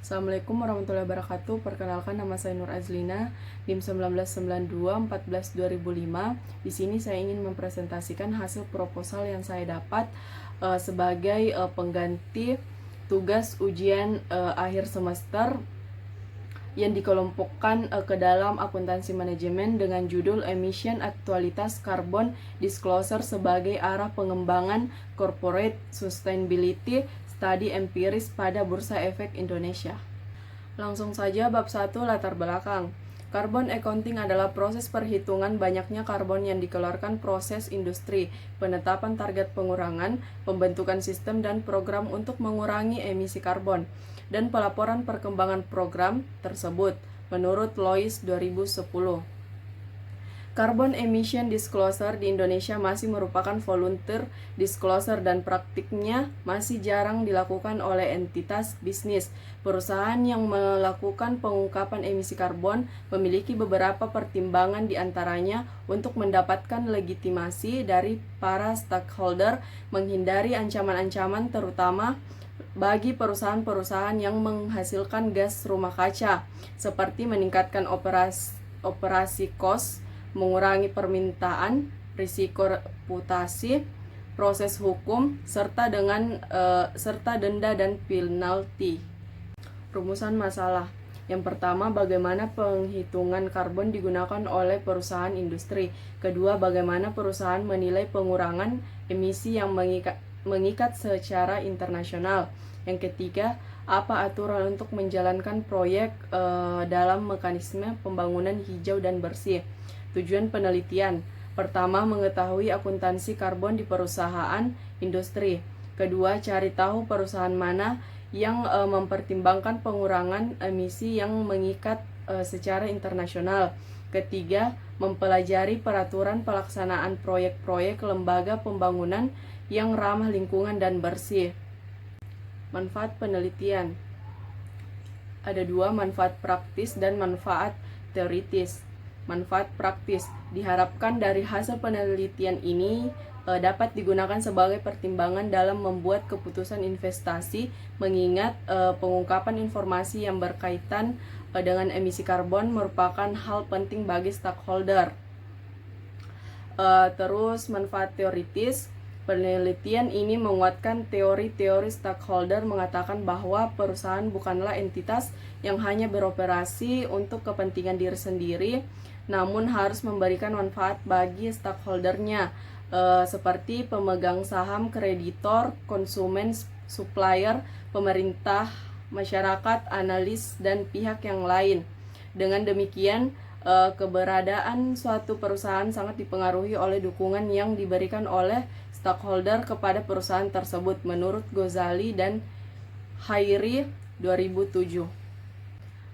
Assalamualaikum warahmatullahi wabarakatuh. Perkenalkan, nama saya Nur Azlina, NIM 1992 14 2005. Di sini saya ingin mempresentasikan hasil proposal yang saya dapat sebagai pengganti tugas ujian akhir semester yang dikelompokkan ke dalam akuntansi manajemen dengan judul Emission Aktualitas Carbon Disclosure sebagai arah pengembangan Corporate Sustainability Study Empiris pada Bursa Efek Indonesia. Langsung saja bab 1, latar belakang. Carbon accounting adalah proses perhitungan banyaknya karbon yang dikeluarkan proses industri, penetapan target pengurangan, pembentukan sistem dan program untuk mengurangi emisi karbon, dan pelaporan perkembangan program tersebut, menurut Lois 2010. Carbon Emission Disclosure di Indonesia masih merupakan volunteer disclosure dan praktiknya masih jarang dilakukan oleh entitas bisnis. Perusahaan yang melakukan pengungkapan emisi karbon memiliki beberapa pertimbangan diantaranya untuk mendapatkan legitimasi dari para stakeholder, menghindari ancaman-ancaman terutama bagi perusahaan-perusahaan yang menghasilkan gas rumah kaca, seperti meningkatkan operasi cost, mengurangi permintaan, risiko reputasi, proses hukum, serta denda dan penalti. Rumusan masalah. Yang pertama, bagaimana penghitungan karbon digunakan oleh perusahaan industri. Kedua, bagaimana perusahaan menilai pengurangan emisi yang mengikat secara internasional. Yang ketiga, apa aturan untuk menjalankan proyek dalam mekanisme pembangunan hijau dan bersih. Tujuan penelitian. Pertama, mengetahui akuntansi karbon di perusahaan industri. Kedua, cari tahu perusahaan mana yang mempertimbangkan pengurangan emisi yang mengikat secara internasional. Ketiga, mempelajari peraturan pelaksanaan proyek-proyek lembaga pembangunan yang ramah lingkungan dan bersih. Manfaat penelitian. Ada dua, manfaat praktis dan manfaat teoritis. Manfaat praktis. Diharapkan dari hasil penelitian ini dapat digunakan sebagai pertimbangan dalam membuat keputusan investasi, mengingat pengungkapan informasi yang berkaitan dengan emisi karbon merupakan hal penting bagi stakeholder. Terus manfaat teoritis. Penelitian ini menguatkan teori-teori stakeholder mengatakan bahwa perusahaan bukanlah entitas yang hanya beroperasi untuk kepentingan diri sendiri, namun harus memberikan manfaat bagi stakeholdernya, seperti pemegang saham, kreditor, konsumen, supplier, pemerintah, masyarakat, analis, dan pihak yang lain. Dengan demikian, keberadaan suatu perusahaan sangat dipengaruhi oleh dukungan yang diberikan oleh stakeholder kepada perusahaan tersebut, menurut Ghazali dan Khairi 2007.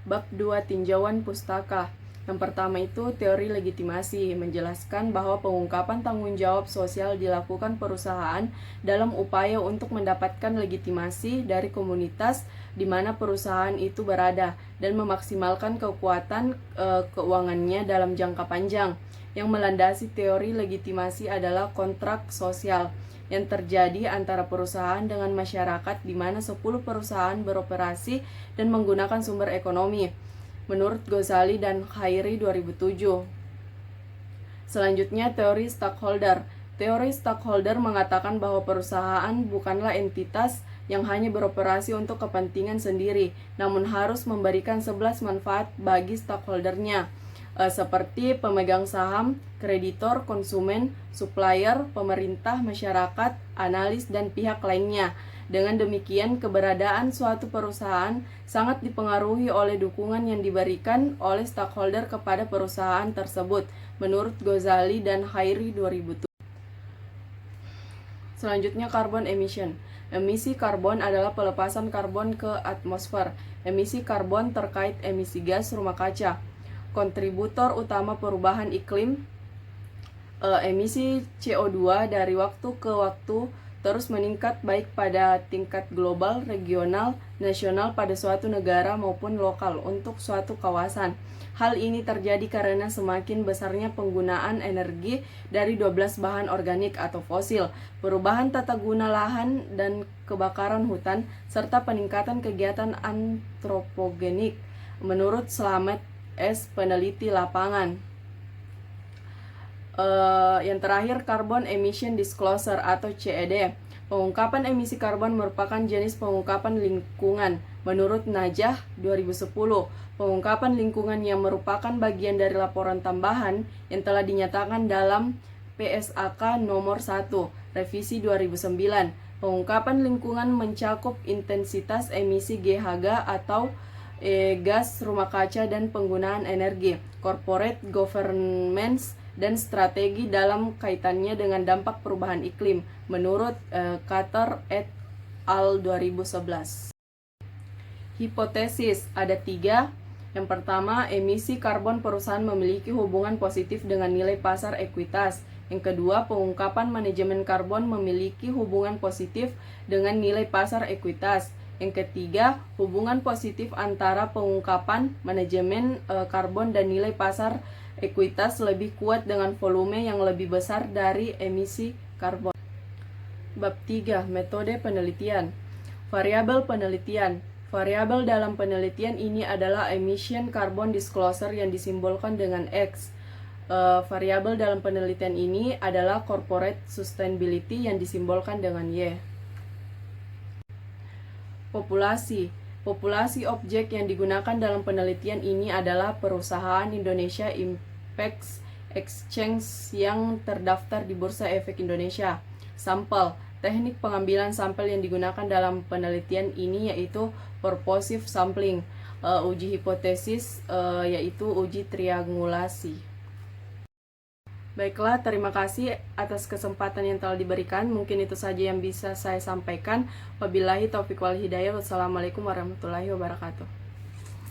Bab 2, tinjauan pustaka. Yang pertama itu teori legitimasi, menjelaskan bahwa pengungkapan tanggung jawab sosial dilakukan perusahaan dalam upaya untuk mendapatkan legitimasi dari komunitas di mana perusahaan itu berada dan memaksimalkan kekuatan keuangannya dalam jangka panjang. Yang melandasi teori legitimasi adalah kontrak sosial yang terjadi antara perusahaan dengan masyarakat di mana 10 perusahaan beroperasi dan menggunakan sumber ekonomi, menurut Ghazali dan Khairi 2007. Selanjutnya, teori stakeholder. Teori stakeholder mengatakan bahwa perusahaan bukanlah entitas yang hanya beroperasi untuk kepentingan sendiri, namun harus memberikan 11 manfaat bagi stakeholdernya, seperti pemegang saham, kreditor, konsumen, supplier, pemerintah, masyarakat, analis, dan pihak lainnya. Dengan demikian, keberadaan suatu perusahaan sangat dipengaruhi oleh dukungan yang diberikan oleh stakeholder kepada perusahaan tersebut, menurut Ghazali dan Khairi 2007. Selanjutnya, carbon emission. Emisi karbon adalah pelepasan karbon ke atmosfer. Emisi karbon terkait emisi gas rumah kaca. Kontributor utama perubahan iklim, emisi CO2 dari waktu ke waktu terus meningkat baik pada tingkat global, regional, nasional pada suatu negara maupun lokal untuk suatu kawasan. Hal ini terjadi karena semakin besarnya penggunaan energi dari 12 bahan organik atau fosil, perubahan tata guna lahan dan kebakaran hutan, serta peningkatan kegiatan antropogenik, menurut Slamet S., peneliti lapangan. Yang terakhir, Carbon Emission Disclosure atau CED. Pengungkapan emisi karbon merupakan jenis pengungkapan lingkungan. Menurut Najah 2010, pengungkapan lingkungan yang merupakan bagian dari laporan tambahan yang telah dinyatakan dalam PSAK nomor 1, revisi 2009. Pengungkapan lingkungan mencakup intensitas emisi GHG atau gas rumah kaca dan penggunaan energi, corporate governance, dan strategi dalam kaitannya dengan dampak perubahan iklim, menurut Carter et al. 2011. Hipotesis ada 3. Yang pertama, emisi karbon perusahaan memiliki hubungan positif dengan nilai pasar ekuitas. Yang kedua, pengungkapan manajemen karbon memiliki hubungan positif dengan nilai pasar ekuitas. Yang ketiga, hubungan positif antara pengungkapan, manajemen karbon dan nilai pasar ekuitas lebih kuat dengan volume yang lebih besar dari emisi karbon. Bab 3. Metode penelitian. Variabel penelitian. Variabel dalam penelitian ini adalah emission carbon disclosure yang disimbolkan dengan X. Variabel dalam penelitian ini adalah corporate sustainability yang disimbolkan dengan Y. Populasi objek yang digunakan dalam penelitian ini adalah perusahaan Indonesia Impact Exchange yang terdaftar di Bursa Efek Indonesia. Sampel. Teknik pengambilan sampel yang digunakan dalam penelitian ini yaitu purposive sampling. Uji hipotesis yaitu uji triangulasi. Baiklah, terima kasih atas kesempatan yang telah diberikan. Mungkin itu saja yang bisa saya sampaikan. Wabillahi taufiq wal hidayah. Wassalamualaikum warahmatullahi wabarakatuh.